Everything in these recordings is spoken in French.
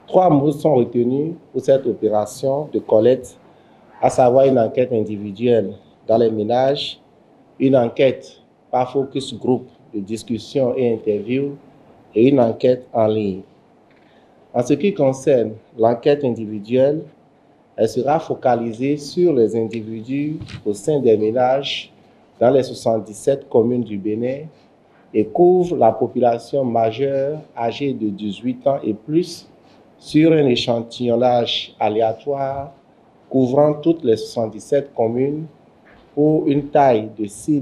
3 mots sont retenus pour cette opération de collecte, à savoir une enquête individuelle dans les ménages, une enquête par focus group de discussion et interview et une enquête en ligne. En ce qui concerne l'enquête individuelle, elle sera focalisée sur les individus au sein des ménages dans les 77 communes du Bénin et couvre la population majeure âgée de 18 ans et plus sur un échantillonnage aléatoire couvrant toutes les 77 communes pour une taille de 6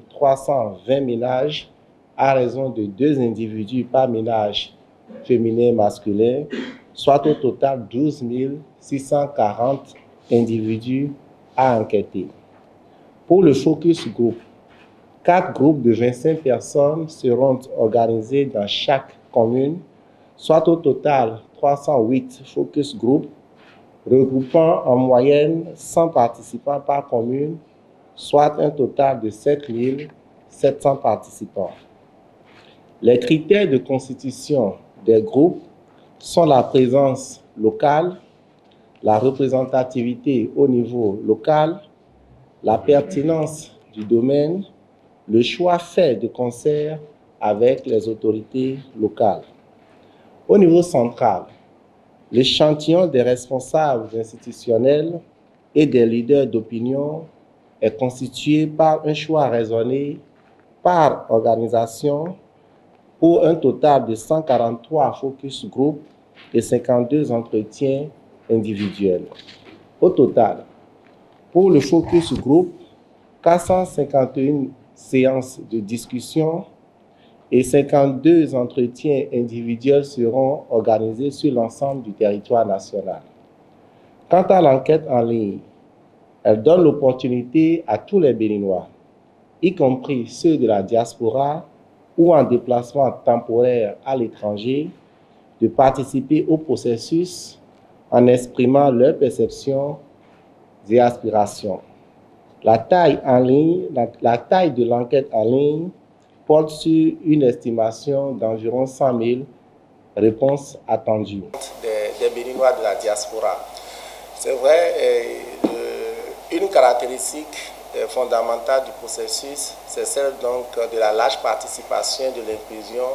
320 ménages à raison de 2 individus par ménage féminin et masculin, soit au total 12 640 individus à enquêter. Pour le focus group, 4 groupes de 25 personnes seront organisés dans chaque commune, soit au total 308 focus group, regroupant en moyenne 100 participants par commune, soit un total de 7 700 participants. Les critères de constitution des groupes sont la présence locale, la représentativité au niveau local, la pertinence du domaine, le choix fait de concert avec les autorités locales. Au niveau central, l'échantillon des responsables institutionnels et des leaders d'opinion est constitué par un choix raisonné par organisation pour un total de 143 focus group et 52 entretiens individuels. Au total, pour le focus group, 451 séances de discussion et 52 entretiens individuels seront organisés sur l'ensemble du territoire national. Quant à l'enquête en ligne, elle donne l'opportunité à tous les Béninois, y compris ceux de la diaspora ou en déplacement temporaire à l'étranger, de participer au processus en exprimant leurs perceptions et aspirations. La taille de l'enquête en ligne porte sur une estimation d'environ 100 000 réponses attendues. Des Béninois de la diaspora. C'est vrai, une caractéristique fondamentale du processus, c'est celle donc de la large participation de l'inclusion,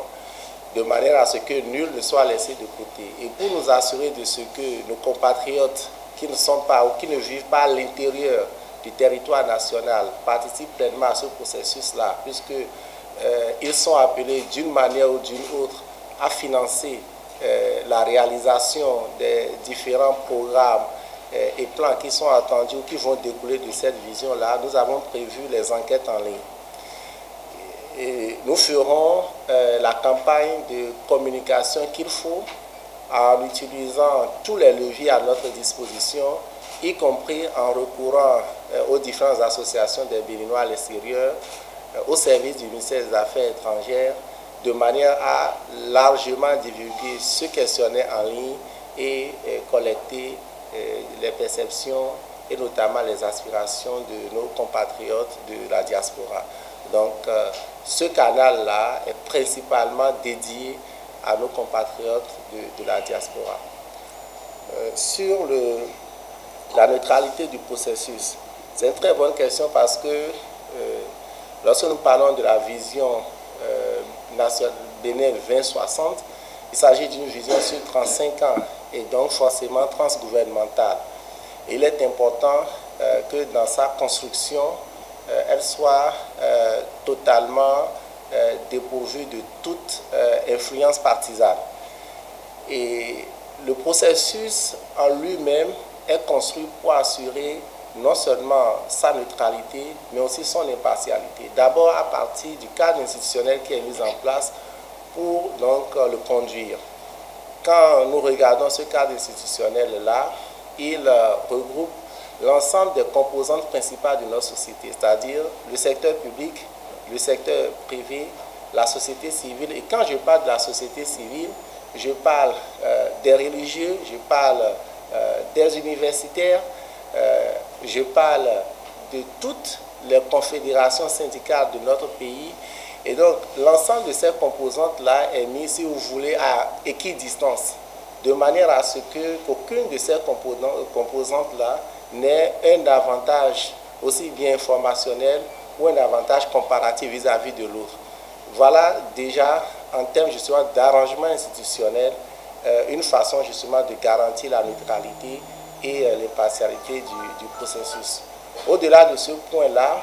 de manière à ce que nul ne soit laissé de côté. Et pour nous assurer de ce que nos compatriotes qui ne sont pas ou qui ne vivent pas à l'intérieur du territoire national participent pleinement à ce processus-là, puisqu'ils sont appelés d'une manière ou d'une autre à financer la réalisation des différents programmes et plans qui sont attendus ou qui vont découler de cette vision-là. Nous avons prévu les enquêtes en ligne. Et nous ferons la campagne de communication qu'il faut en utilisant tous les leviers à notre disposition, y compris en recourant aux différentes associations des Béninois à l'extérieur, au service du ministère des Affaires étrangères, de manière à largement divulguer ce questionnaire en ligne et collecter les perceptions et notamment les aspirations de nos compatriotes de la diaspora. Donc, ce canal-là est principalement dédié à nos compatriotes de la diaspora. Sur la neutralité du processus, c'est une très bonne question parce que lorsque nous parlons de la vision nationale Bénin 2060, il s'agit d'une vision sur 35 ans et donc forcément transgouvernementale. Il est important que dans sa construction, elle soit totalement dépourvue de toute influence partisane. Et le processus en lui-même est construit pour assurer non seulement sa neutralité, mais aussi son impartialité. D'abord à partir du cadre institutionnel qui est mis en place pour donc le conduire. Quand nous regardons ce cadre institutionnel-là, il regroupe l'ensemble des composantes principales de notre société, c'est-à-dire le secteur public, le secteur privé, la société civile. Et quand je parle de la société civile, je parle des religieux, je parle des universitaires, je parle de toutes les confédérations syndicales de notre pays. Et donc, l'ensemble de ces composantes-là est mis, si vous voulez, à équidistance de manière à ce qu'aucune de ces composantes-là n'ait un avantage aussi bien informationnel ou un avantage comparatif vis-à-vis de l'autre. Voilà déjà, en termes justement d'arrangement institutionnel, une façon justement de garantir la neutralité et l'impartialité du processus. Au-delà de ce point-là,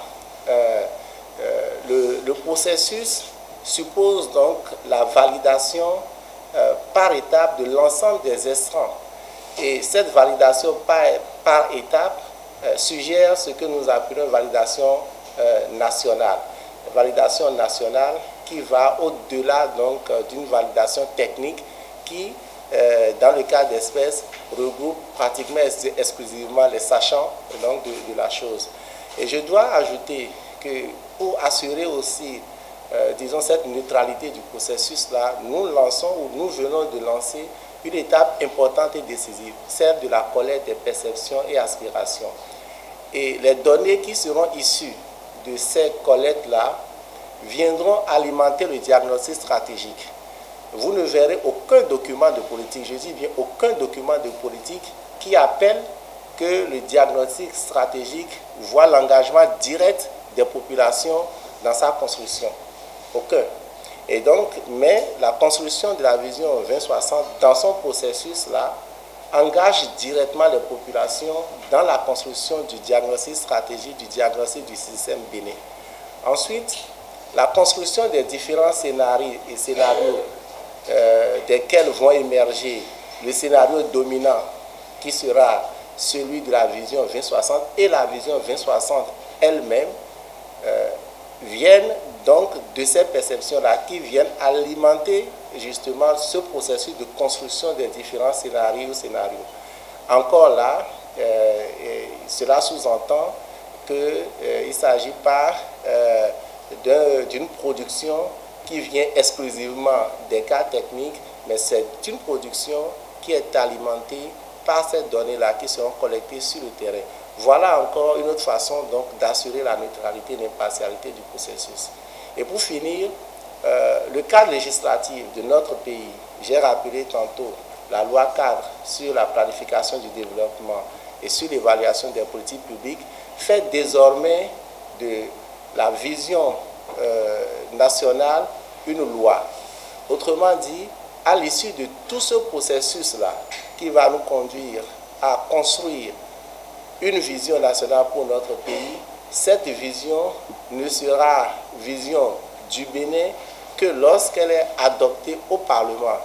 le processus suppose donc la validation par étape de l'ensemble des extrants. Et cette validation par étape suggère ce que nous appelons validation nationale. Validation nationale qui va au-delà donc d'une validation technique qui, dans le cas d'espèces, regroupe pratiquement exclusivement les sachants donc, de la chose. Et je dois ajouter que pour assurer aussi, disons, cette neutralité du processus-là, nous lançons ou nous venons de lancer une étape importante et décisive, celle de la collecte des perceptions et aspirations. Et les données qui seront issues de ces collectes-là viendront alimenter le diagnostic stratégique. Vous ne verrez aucun document de politique, je dis bien aucun document de politique qui appelle que le diagnostic stratégique voit l'engagement direct des populations dans sa construction. Aucun. Et donc, mais la construction de la vision 2060 dans son processus-là engage directement les populations dans la construction du diagnostic stratégique, du diagnostic du système Bénin. Ensuite, la construction des différents scénarios desquels vont émerger le scénario dominant qui sera celui de la vision 2060 et la vision 2060 elle-même viennent donc de ces perceptions-là qui viennent alimenter justement ce processus de construction des différents scénarios. Encore là, cela sous-entend qu'il ne s'agit pas d'une production qui vient exclusivement des cas techniques, mais c'est une production qui est alimentée par ces données-là qui seront collectées sur le terrain. Voilà encore une autre façon donc d'assurer la neutralité et l'impartialité du processus. Et pour finir, le cadre législatif de notre pays, j'ai rappelé tantôt la loi cadre sur la planification du développement et sur l'évaluation des politiques publiques, fait désormais de la vision nationale une loi. Autrement dit, à l'issue de tout ce processus-là qui va nous conduire à construire une vision nationale pour notre pays, cette vision ne sera vision du Bénin que lorsqu'elle est adoptée au Parlement.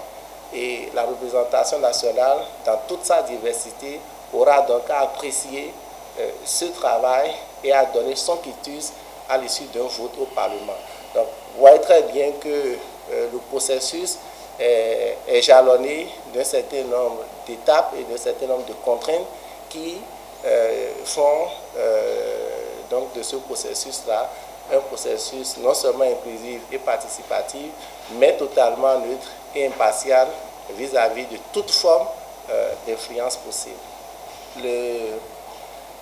Et la représentation nationale, dans toute sa diversité, aura donc à apprécier ce travail et à donner son quitus à l'issue d'un vote au Parlement. Donc, vous voyez très bien que le processus est jalonné d'un certain nombre d'étapes et d'un certain nombre de contraintes qui font donc de ce processus-là un processus non seulement inclusif et participatif, mais totalement neutre et impartial vis-à-vis de toute forme d'influence possible.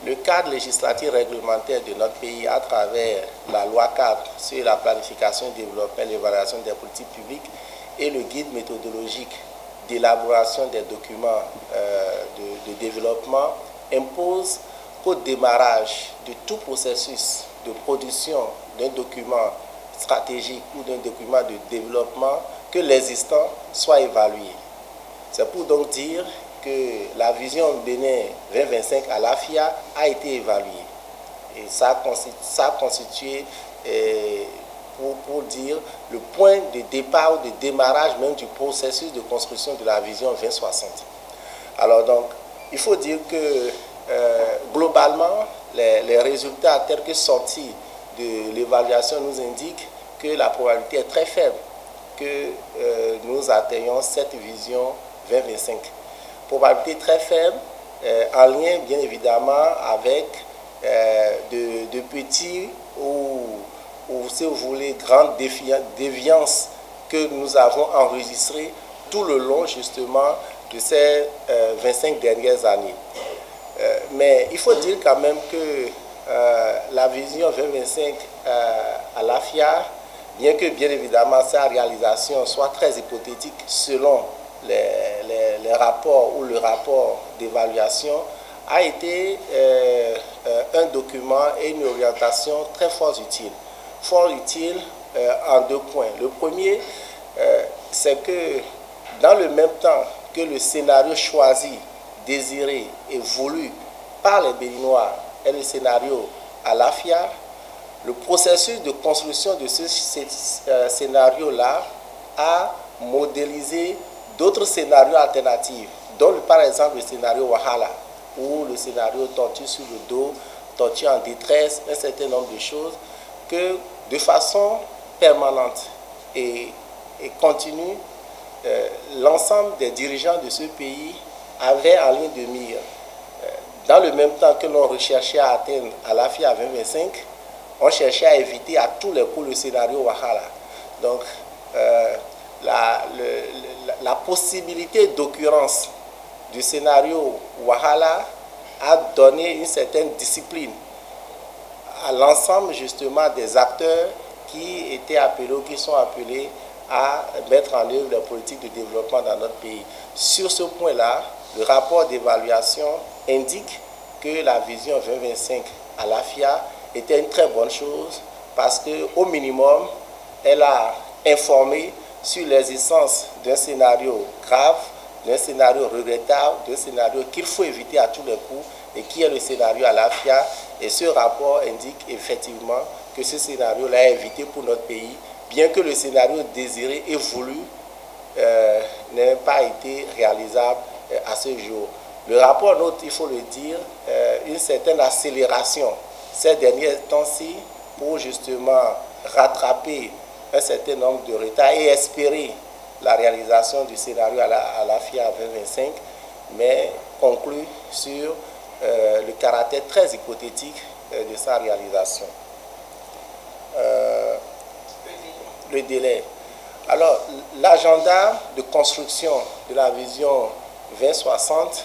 Le cadre législatif réglementaire de notre pays à travers la loi cadre sur la planification, le développement et l'évaluation des politiques publiques et le guide méthodologique d'élaboration des documents de développement impose qu'au démarrage de tout processus de production d'un document stratégique ou d'un document de développement, que l'existant soit évalué. C'est pour donc dire que la vision Bénin 2025 à l'AFIA a été évaluée. Et ça a constitué, pour dire, le point de départ ou de démarrage même du processus de construction de la vision 2060. Alors donc, il faut dire que globalement, les résultats tels que sortis de l'évaluation nous indiquent que la probabilité est très faible que nous atteignions cette vision 2025. Probabilité très faible, en lien bien évidemment avec de petits ou si vous voulez, grandes déviances que nous avons enregistrées tout le long justement de ces 25 dernières années. Mais il faut dire quand même que la vision 2025 à l'AFIA, bien que bien évidemment sa réalisation soit très hypothétique selon les les rapports ou le rapport d'évaluation a été un document et une orientation très fort utile. Fort utile en deux points. Le premier, c'est que dans le même temps que le scénario choisi, désiré et voulu par les Béninois est le scénario Alafia, le processus de construction de ce scénario-là a modélisé d'autres scénarios alternatifs, dont par exemple le scénario Wahala, ou le scénario tortue sur le dos, tortue en détresse, un certain nombre de choses que de façon permanente et continue, l'ensemble des dirigeants de ce pays avaient en ligne de mire. Dans le même temps que l'on recherchait à atteindre Alafia à 2025, on cherchait à éviter à tous les coups le scénario Wahala. Donc, la possibilité d'occurrence du scénario Wahala a donné une certaine discipline à l'ensemble justement des acteurs qui étaient appelés ou qui sont appelés à mettre en œuvre la politique de développement dans notre pays. Sur ce point-là, le rapport d'évaluation indique que la vision 2025 à l'AFIA était une très bonne chose parce qu'au minimum, elle a informé sur l'existence d'un scénario grave, d'un scénario regrettable, d'un scénario qu'il faut éviter à tous les coups et qui est le scénario à l'AFIA. Et ce rapport indique effectivement que ce scénario-là est évité pour notre pays, bien que le scénario désiré et voulu n'ait pas été réalisable à ce jour. Le rapport note, il faut le dire, une certaine accélération ces derniers temps-ci pour justement rattraper un certain nombre de retards et espérer la réalisation du scénario à l'AFIA 2025, mais conclut sur le caractère très hypothétique de sa réalisation. Le délai. Alors, l'agenda de construction de la vision 2060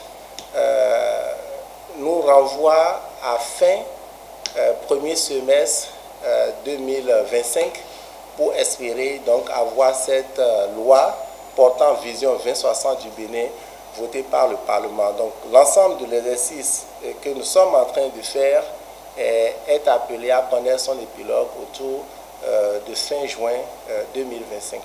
nous renvoie à fin premier semestre 2025 pour espérer donc avoir cette loi portant vision 2060 du Bénin votée par le Parlement. Donc l'ensemble de l'exercice que nous sommes en train de faire est appelé à connaître son épilogue autour de fin juin 2025.